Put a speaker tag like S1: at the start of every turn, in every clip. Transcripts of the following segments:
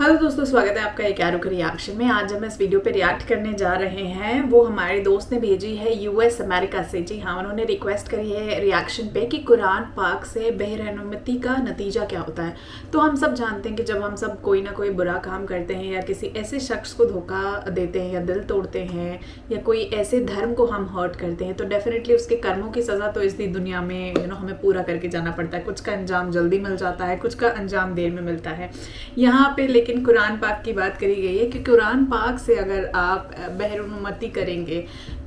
S1: Hello दोस्तों, स्वागत है आपका एक एरो रिएक्शन में। आज हम इस वीडियो पे रिएक्ट करने जा रहे हैं। वो हमारे दोस्त ने भेजी है यूएस अमेरिका से। जी हाँ, उन्होंने रिक्वेस्ट करी है रिएक्शन पे कि कुरान पाक से बेरहमती का नतीजा क्या होता है। तो हम सब जानते हैं कि जब हम सब कोई ना कोई बुरा काम करते हैं या किसी ऐसे शख्स को धोखा देते हैं या दिल तोड़ते हैं या कोई ऐसे धर्म को हम हर्ट करते हैं तो डेफिनेटली उसके कर्मों की सज़ा तो इस दुनिया में हमें पूरा करके जाना पड़ता है। कुछ का अंजाम जल्दी मिल जाता है, कुछ का अंजाम देर में मिलता है। यहाँ पे लेकिन कुरान पाक की बात करी गई है कि कुरान पाक से अगर आप बेरहमती करेंगे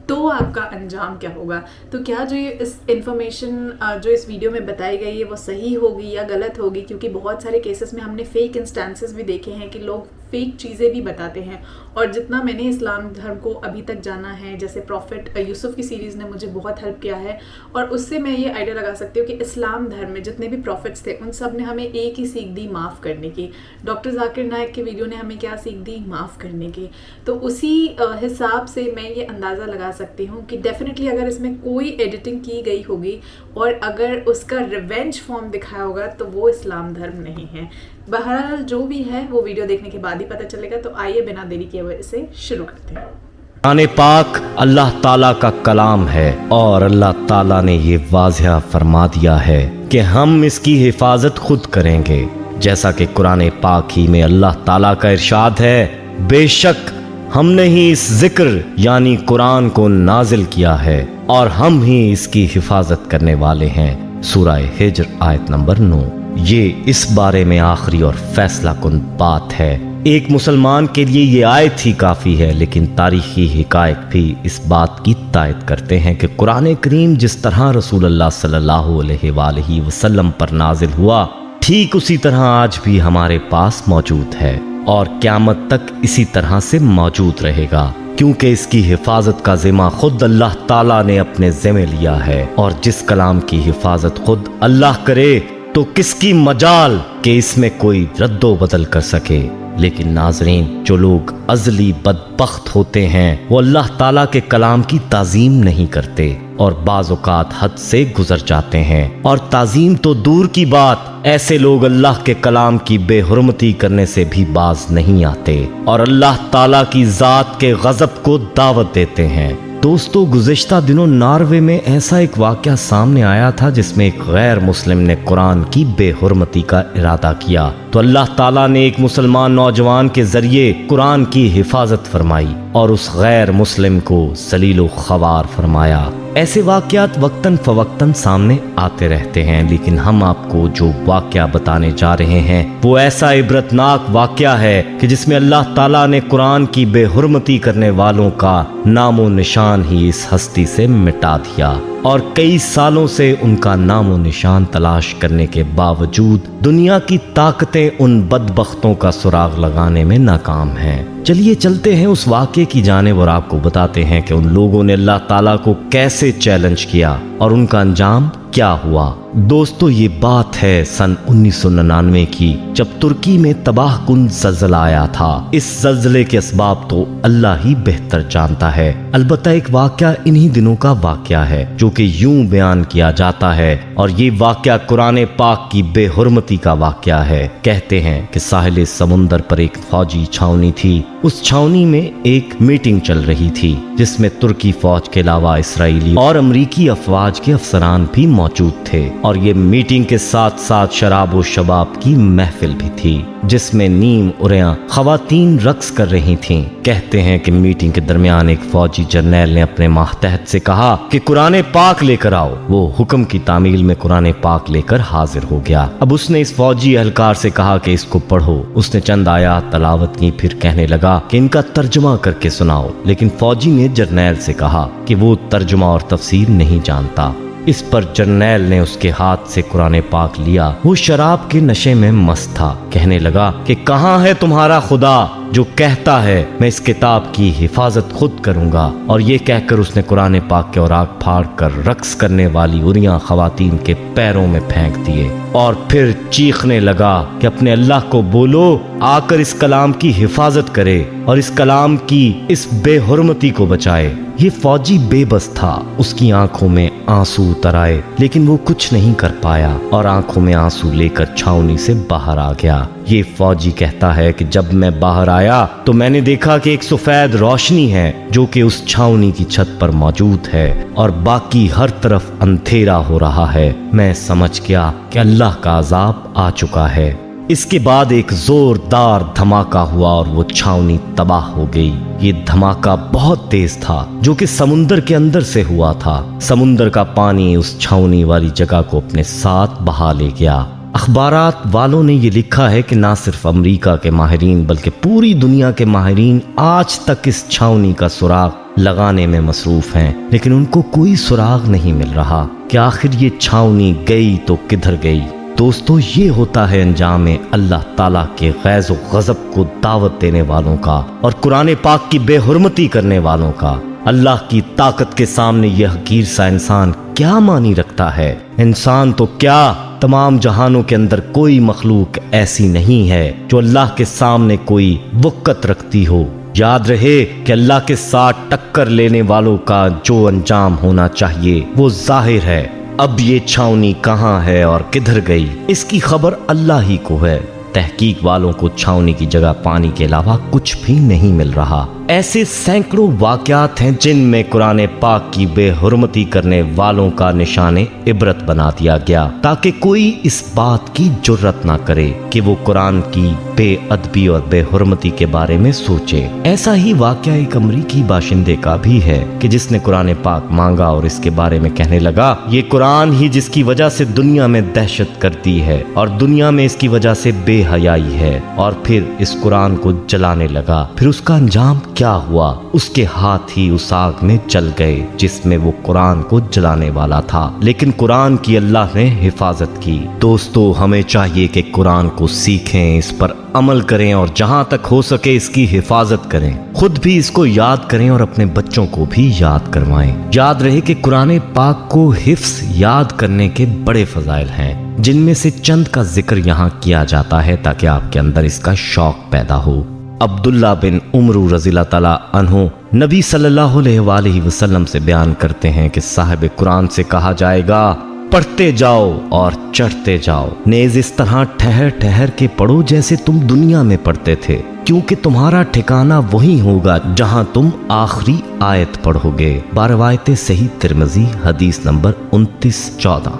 S1: तो आपका अंजाम क्या होगा। तो क्या जो ये इस इंफॉर्मेशन जो इस वीडियो में बताई गई है वो सही होगी या गलत होगी, क्योंकि बहुत सारे केसेस में हमने फेक इंस्टेंसेस भी देखे हैं कि लोग फेक चीज़ें भी बताते हैं। और जितना मैंने इस्लाम धर्म को अभी तक जाना है, जैसे प्रॉफिट यूसुफ की सीरीज़ ने मुझे बहुत हेल्प किया है, और उससे मैं ये आइडिया लगा सकती हूँ कि इस्लाम धर्म में जितने भी प्रॉफिट्स थे उन सब ने हमें एक ही सीख दी, माफ़ करने की। डॉक्टर जाकिर नाइक के वीडियो ने हमें क्या सीख दी? माफ़ करने की। तो उसी हिसाब से मैं ये अंदाज़ा लगा सकती हूँ कि डेफिनेटली अगर इसमें कोई एडिटिंग की गई होगी और अगर उसका रिवेंज फॉर्म दिखाया होगा तो वो इस्लाम धर्म नहीं है। बहरहाल जो भी है वो वीडियो देखने के बाद ही पता चलेगा। तो आइए बिना देरी किए हुए इसे शुरू करते हैं।
S2: कुरान पाक अल्लाह ताला का कलाम है और अल्लाह ताला ने ये वाज़िह फरमा दिया है कि हम इसकी हिफाजत खुद करेंगे। जैसा कि कुरान पाक ही में अल्लाह ताला का इरशाद है, बेशक हमने ही इस जिक्र यानी कुरान को नाजिल किया है और हम ही इसकी हिफाजत करने वाले हैं। सूरह हिज्र आयत नंबर 9। ये इस बारे में आखिरी और फैसला कुन बात है। एक मुसलमान के लिए ये आयत ही काफ़ी है, लेकिन तारीखी हिकायत भी इस बात की तायद करते हैं कि कुरान करीम जिस तरह रसूलुल्लाह सल्लल्लाहु अलैहि वसल्लम पर नाजिल हुआ, ठीक उसी तरह आज भी हमारे पास मौजूद है और क़यामत तक इसी तरह से मौजूद रहेगा, क्योंकि इसकी हिफाजत का ज़िम्मा खुद अल्लाह ताला ने अपने ज़िम्मे लिया है। और जिस कलाम की हिफाजत खुद अल्लाह करे तो किसकी मजाल कि इसमें कोई रद्दो बदल कर सके। लेकिन नाजरीन, जो लोग अज़ली बदबख्त होते हैं वो अल्लाह ताला के कलाम की ताज़ीम नहीं करते और बाज़ औक़ात हद से गुजर जाते हैं। और ताज़ीम तो दूर की बात, ऐसे लोग अल्लाह के कलाम की बेहुरमती करने से भी बाज नहीं आते और अल्लाह ताला की ज़ात के गज़ब को दावत देते हैं। दोस्तों, गुज़िश्ता दिनों नॉर्वे में ऐसा एक वाक़या सामने आया था जिसमें एक गैर मुस्लिम ने कुरान की बेहुरमती का इरादा किया, तो अल्लाह ताला ने एक मुसलमान नौजवान के जरिए कुरान की हिफाजत फरमाई और उस गैर मुस्लिम को जलीलो ख़वार फरमाया। ऐसे वाक़यात वक्तन फ़वक्तन सामने आते रहते हैं, लेकिन हम आपको जो वाक़या बताने जा रहे हैं वो ऐसा इबरतनाक वाक़या है कि जिसमें अल्लाह ताला ने कुरान की बेहुरमती करने वालों का नामो निशान ही इस हस्ती से मिटा दिया और कई सालों से उनका नामो निशान तलाश करने के बावजूद दुनिया की ताकतें उन बदबख्तों का सुराग लगाने में नाकाम हैं। चलिए चलते हैं उस वाक़े की जानिब और आपको बताते हैं कि उन लोगों ने अल्लाह ताला को कैसे चैलेंज किया और उनका अंजाम क्या हुआ। दोस्तों, ये बात है सन 1999 की, जब तुर्की में तबाह कुन ज़ल्ज़ला आया था। इस ज़ल्ज़ले के असबाब तो अल्लाह ही बेहतर जानता है। अलबत्ता एक वाक़या इन्हीं दिनों का वाक़या है जो कि यूं बयान किया जाता है, और ये वाक़या कुरान पाक की बेहुरमती का वाक़या है। कहते हैं कि साहिल समुंदर पर एक फौजी छावनी थी। उस छावनी में एक मीटिंग चल रही थी जिसमें तुर्की फौज के अलावा इसराइली और अमरीकी अफवाज के अफसरान भी मौजूद थे, और ये मीटिंग के साथ साथ शराब और शबाब की महफिल भी थी जिसमें नीम उरियां खवातीन रक्स कर रही थीं। कहते हैं कि मीटिंग के दरमियान एक फौजी जर्नैल ने अपने मातहत से कहा कि कुरान पाक लेकर आओ। वो हुक्म की तामील में कुरान पाक लेकर हाजिर हो गया। अब उसने इस फौजी एहलकार से कहा कि इसको पढ़ो। उसने चंद आयात तलावत की, फिर कहने लगा कि इनका तर्जुमा करके सुनाओ। लेकिन फौजी ने जर्नैल से कहा कि वो तर्जुमा और तफसीर नहीं जानता। इस पर जर्नैल ने उसके हाथ से कुरान पाक लिया। वो शराब के नशे में मस्त था। कहने लगा कि कहाँ है तुम्हारा खुदा जो कहता है मैं इस किताब की हिफाजत खुद करूंगा। और ये कहकर उसने कुरान पाक के औराक फाड़ कर रक्स करने वाली उरियां खवातीन के पैरों में फेंक दिए और फिर चीखने लगा कि अपने अल्लाह को बोलो, आकर इस कलाम की हिफाजत करे और इस कलाम की इस बेहुरमती को बचाए। ये फौजी बेबस था। उसकी आंखों में आंसू उतर आए, लेकिन वो कुछ नहीं कर पाया और आंखों में आंसू लेकर छावनी से बाहर आ गया। یہ فوجی کہتا ہے کہ جب میں باہر آیا تو میں نے دیکھا کہ ایک سفید روشنی ہے جو کہ اس چھاؤنی کی چھت پر موجود ہے اور باقی ہر طرف اندھیرا ہو رہا ہے۔ میں سمجھ گیا کہ اللہ کا عذاب آ چکا ہے۔ اس کے بعد ایک زوردار دھماکہ ہوا اور وہ چھاؤنی تباہ ہو گئی۔ یہ دھماکہ بہت تیز تھا جو کہ سمندر کے اندر سے ہوا تھا۔ سمندر کا پانی اس چھاؤنی والی جگہ کو اپنے ساتھ بہا لے گیا۔ اخبارات والوں نے یہ لکھا ہے کہ نہ صرف امریکہ کے ماہرین بلکہ پوری دنیا کے ماہرین آج تک اس چھاؤنی کا سراغ لگانے میں مصروف ہیں، لیکن ان کو کوئی سراغ نہیں مل رہا کہ آخر یہ چھاؤنی گئی تو کدھر گئی۔ دوستو، یہ ہوتا ہے انجام اللہ تعالیٰ کے غیظ و غضب کو دعوت دینے والوں کا اور قرآن پاک کی بے حرمتی کرنے والوں کا۔ اللہ کی طاقت کے سامنے یہ حقیر سا انسان کیا معنی رکھتا ہے؟ انسان تو کیا، تمام جہانوں کے اندر کوئی مخلوق ایسی نہیں ہے جو اللہ کے سامنے کوئی وقت رکھتی ہو۔ یاد رہے کہ اللہ کے ساتھ ٹکر لینے والوں کا جو انجام ہونا چاہیے وہ ظاہر ہے۔ اب یہ چھاؤنی کہاں ہے اور کدھر گئی، اس کی خبر اللہ ہی کو ہے۔ تحقیق والوں کو چھاؤنی کی جگہ پانی کے علاوہ کچھ بھی نہیں مل رہا۔ ایسے سینکڑوں واقعات ہیں جن میں قرآن پاک کی بے حرمتی کرنے والوں کا نشان عبرت بنا دیا گیا تاکہ کوئی اس بات کی جرت نہ کرے کہ وہ قرآن کی بے ادبی اور بے حرمتی کے بارے میں سوچے۔ ایسا ہی واقعہ ایک امریکی باشندے کا بھی ہے کہ جس نے قرآن پاک مانگا اور اس کے بارے میں کہنے لگا یہ قرآن ہی جس کی وجہ سے دنیا میں دہشت کرتی ہے اور دنیا میں اس کی وجہ سے بے حیائی ہے، اور پھر اس قرآن کو جلانے لگا۔ پھر اس کا انجام کیا ہوا؟ اس کے ہاتھ ہی اس آگ میں جل گئے جس میں وہ قرآن کو جلانے والا تھا، لیکن قرآن کی اللہ نے حفاظت کی۔ دوستو، ہمیں چاہیے کہ قرآن کو سیکھیں، اس پر عمل کریں اور جہاں تک ہو سکے اس کی حفاظت کریں، خود بھی اس کو یاد کریں اور اپنے بچوں کو بھی یاد کروائیں۔ یاد رہے کہ قرآن پاک کو حفظ یاد کرنے کے بڑے فضائل ہیں، جن میں سے چند کا ذکر یہاں کیا جاتا ہے تاکہ آپ کے اندر اس کا شوق پیدا ہو۔ عبداللہ بن عمر رضی اللہ تعالیٰ عنہ نبی صلی اللہ علیہ وآلہ وسلم سے بیان کرتے ہیں کہ صاحب قرآن سے کہا جائے گا پڑھتے جاؤ اور چڑھتے جاؤ، نیز اس طرح ٹھہر ٹھہر کے پڑھو جیسے تم دنیا میں پڑھتے تھے، کیونکہ تمہارا ٹھکانہ وہی ہوگا جہاں تم آخری آیت پڑھو گے۔ باروایت صحیح ترمذی حدیث نمبر 2914۔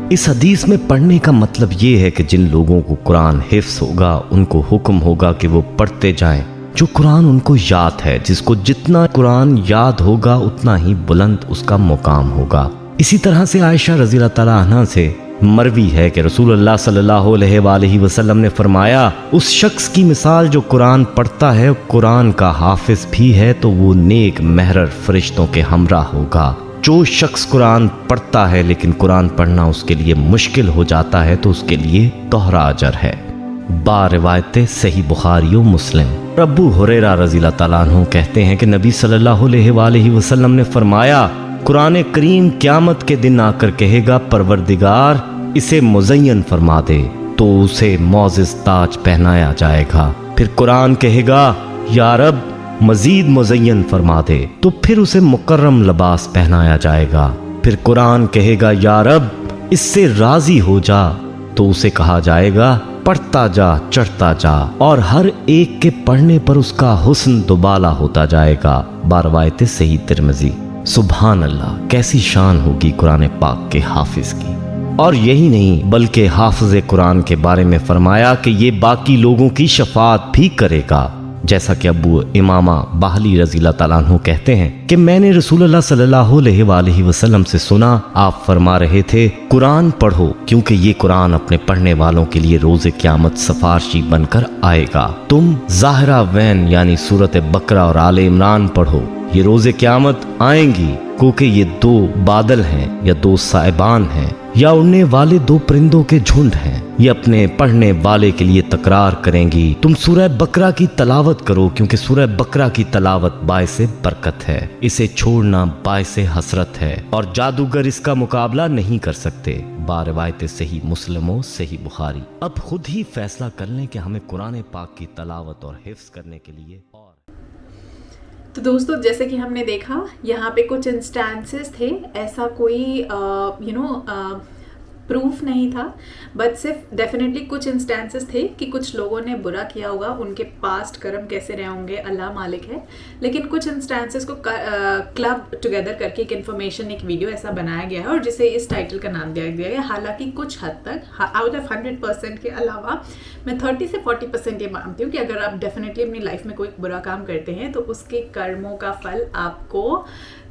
S2: اس حدیث میں پڑھنے کا مطلب یہ ہے کہ جن لوگوں کو قرآن حفظ ہوگا ان کو حکم ہوگا کہ وہ پڑھتے جائیں۔ جو قرآن ان کو یاد ہے، جس کو جتنا قرآن یاد ہوگا اتنا ہی بلند اس کا مقام ہوگا۔ اسی طرح سے عائشہ رضی اللہ تعالیٰ عنہ سے مروی ہے کہ رسول اللہ صلی اللہ علیہ وآلہ وسلم نے فرمایا اس شخص کی مثال جو قرآن پڑھتا ہے، قرآن کا حافظ بھی ہے تو وہ نیک محرر فرشتوں کے ہمراہ ہوگا۔ جو شخص قرآن پڑھتا ہے لیکن قرآن پڑھنا اس کے لیے مشکل ہو جاتا ہے تو اس کے لیے دوہرا اجر ہے۔ باروایت صحیح بخاری و مسلم۔ ابو ہریرہ رضی اللہ تعالیٰ عنہ کہتے ہیں کہ نبی صلی اللہ علیہ وآلہ وسلم نے فرمایا قرآن کریم قیامت کے دن آ کر کہے گا پروردگار اسے مزین فرما دے، تو اسے معزز تاج پہنایا جائے گا۔ پھر قرآن کہے گا یا رب مزید مزین فرما دے، تو پھر اسے مکرم لباس پہنایا جائے گا۔ پھر قرآن کہے گا یا رب اس سے راضی ہو جا، تو اسے کہا جائے گا پڑھتا جا چڑھتا جا، اور ہر ایک کے پڑھنے پر اس کا حسن دوبالا ہوتا جائے گا۔ باروایت صحیح ترمذی۔ سبحان اللہ، کیسی شان ہوگی قرآن پاک کے حافظ کی۔ اور یہی نہیں بلکہ حافظ قرآن کے بارے میں فرمایا کہ یہ باقی لوگوں کی شفاعت بھی کرے گا، جیسا کہ ابو امامہ باہلی رضی اللہ تعالیٰ عنہ کہتے ہیں کہ میں نے رسول اللہ صلی اللہ علیہ وآلہ وسلم سے سنا، آپ فرما رہے تھے قرآن پڑھو کیونکہ یہ قرآن اپنے پڑھنے والوں کے لیے روز قیامت سفارشی بن کر آئے گا۔ تم ظاہرہ وین یعنی سورت بقرہ اور آل عمران پڑھو، یہ روز قیامت آئیں گی، کیونکہ یہ دو بادل ہیں یا دو سائبان ہیں یا اڑنے والے دو پرندوں کے جھنڈ ہیں، یہ اپنے پڑھنے والے کے لیے تکرار کریں گی۔ تم سورہ بقرہ کی تلاوت کرو کیونکہ سورہ بقرہ کی تلاوت باعث برکت ہے، اسے چھوڑنا باعث حسرت ہے، اور جادوگر اس کا مقابلہ نہیں کر سکتے۔ باروایت صحیح مسلم و صحیح بخاری۔ اب خود ہی فیصلہ کر لیں کہ ہمیں قرآن پاک کی تلاوت اور حفظ کرنے کے لیے
S1: تو دوستو جیسے کہ ہم نے دیکھا یہاں پہ کچھ انسٹانسز تھے، ایسا کوئی प्रूफ नहीं था, बट सिर्फ डेफिनेटली कुछ इंस्टेंसेस थे कि कुछ लोगों ने बुरा किया होगा, उनके पास्ट कर्म कैसे रहे होंगे अल्लाह मालिक है। लेकिन कुछ इंस्टेंसेस को क्लब टुगेदर करके एक इन्फॉर्मेशन, एक वीडियो ऐसा बनाया गया है और जिसे इस टाइटल का नाम दिया गया है। हालांकि कुछ हद तक आउट ऑफ 100% के अलावा मैं 30 से 40% ये मानती हूँ कि अगर आप डेफिनेटली अपनी लाइफ में कोई बुरा काम करते हैं तो उसके कर्मों का फल आपको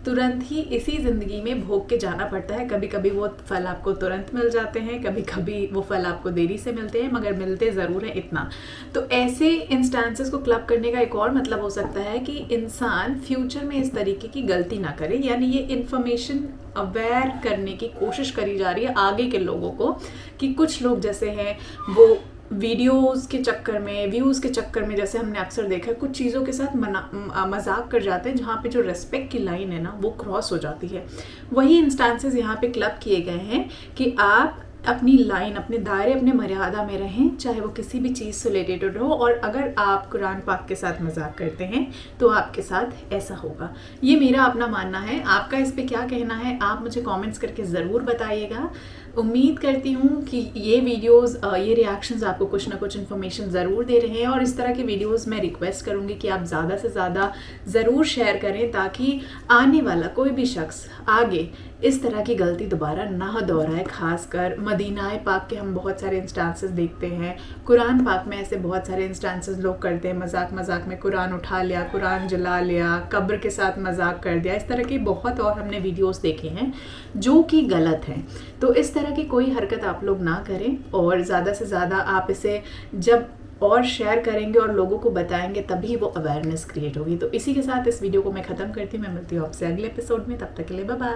S1: तुरंत ही इसी ज़िंदगी में भोग के जाना पड़ता है। कभी कभी वो फल आपको तुरंत मिल जाते हैं, कभी कभी वो फल आपको देरी से मिलते हैं, मगर मिलते ज़रूर हैं इतना। तो ऐसे इंस्टेंसेस को क्लब करने का एक और मतलब हो सकता है कि इंसान फ्यूचर में इस तरीके की गलती ना करे, यानी ये इन्फॉर्मेशन अवेयर करने की कोशिश करी जा रही है आगे के लोगों को कि कुछ लोग जैसे हैं वो वीडियोस के चक्कर में, व्यूज़ के चक्कर में, जैसे हमने अक्सर देखा है, कुछ चीज़ों के साथ मजाक कर जाते हैं जहाँ पे जो रेस्पेक्ट की लाइन है ना वो क्रॉस हो जाती है। वही इंस्टेंसेस यहाँ पे क्लब किए गए हैं कि आप अपनी लाइन, अपने दायरे, अपने मर्यादा में रहें, चाहे वो किसी भी चीज़ से रिलेटेड हो। और अगर आप कुरान पाक के साथ मजाक करते हैं तो आपके साथ ऐसा होगा। ये मेरा अपना मानना है, आपका इस पे क्या कहना है आप मुझे कमेंट्स करके ज़रूर बताइएगा। उम्मीद करती हूँ कि ये वीडियोस, ये रिएक्शंस आपको कुछ ना कुछ इन्फॉर्मेशन ज़रूर दे रहे हैं और इस तरह के वीडियोस मैं रिक्वेस्ट करूँगी कि आप ज़्यादा से ज़्यादा ज़रूर शेयर करें ताकि आने वाला कोई भी शख्स आगे इस तरह की गलती दोबारा ना दोहराए। खासकर मदीना पाक के हम बहुत सारे इंस्टेंसेस देखते हैं, कुरान पाक में ऐसे बहुत सारे इंस्टेंसेस लोग करते हैं, मजाक मजाक में कुरान उठा लिया, कुरान जला लिया, कब्र के साथ मजाक कर दिया, इस तरह की बहुत और हमने वीडियोस देखे हैं जो कि गलत हैं। तो इस तरह की कोई हरकत आप लोग ना करें और ज़्यादा से ज़्यादा आप इसे जब और शेयर करेंगे और लोगों को बताएंगे तभी वो अवेयरनेस क्रिएट होगी। तो इसी के साथ इस वीडियो को मैं ख़त्म करती हूँ। मैं मिलती हूँ आपसे अगले एपिसोड में, तब तक के लिए बाय बाय।